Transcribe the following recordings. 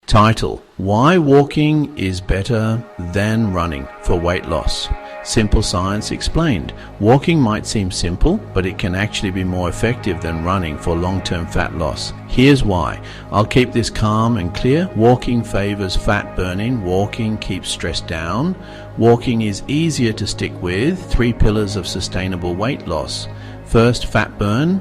Title: Why walking is better than running for weight loss. Simple science explained. Walking might seem simple, but it can actually be more effective than running for long-term fat loss. Here's why. I'll keep this calm and clear. Walking favors fat burning. Walking keeps stress down. Walking is easier to stick with. 3 pillars of sustainable weight loss. First, fat burn.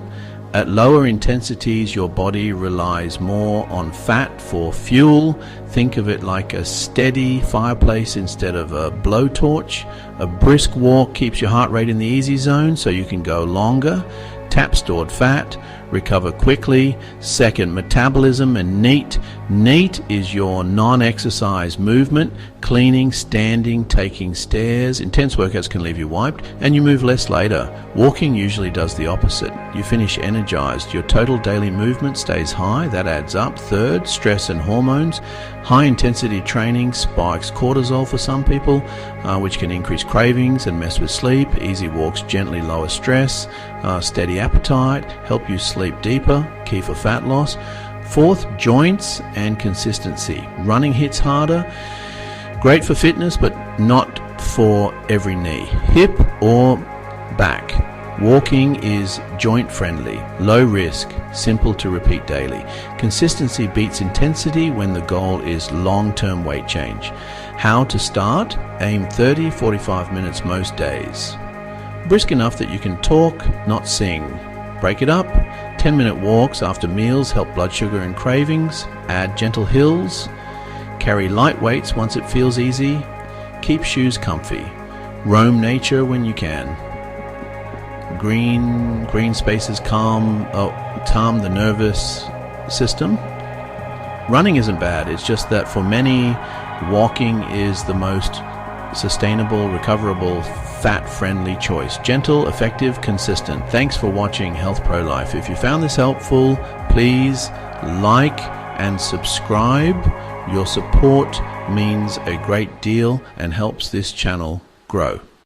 At lower intensities, your body relies more on fat for fuel. Think of it like a steady fireplace instead of a blowtorch. A brisk walk keeps your heart rate in the easy zone so you can go longer. Tap stored fat, recover quickly. Second, metabolism and NEAT. NEAT is your non-exercise movement, cleaning, standing, taking stairs. Intense workouts can leave you wiped and you move less later. Walking usually does the opposite. You finish energized. Your total daily movement stays high. That adds up. Third, stress and hormones. High intensity training spikes cortisol for some people, which can increase cravings and mess with sleep. Easy walks gently lower stress. Steady appetite, help you sleep deeper, key for fat loss. Fourth, joints and consistency. Running hits harder, great for fitness, but not for every knee, hip or back. Walking is joint friendly, low risk, simple to repeat daily. Consistency beats intensity when the goal is long-term weight change. How to start? Aim 30-45 minutes most days. Brisk enough that you can talk, not sing. Break it up. 10-minute walks after meals help blood sugar and cravings. Add gentle hills. Carry light weights once it feels easy. Keep shoes comfy. Roam nature when you can. Green spaces calm the nervous system. Running isn't bad. It's just that for many, walking is the most sustainable, recoverable, fat-friendly choice. Gentle, effective, consistent. Thanks for watching Health Pro Life. If you found this helpful, please like and subscribe. Your support means a great deal and helps this channel grow.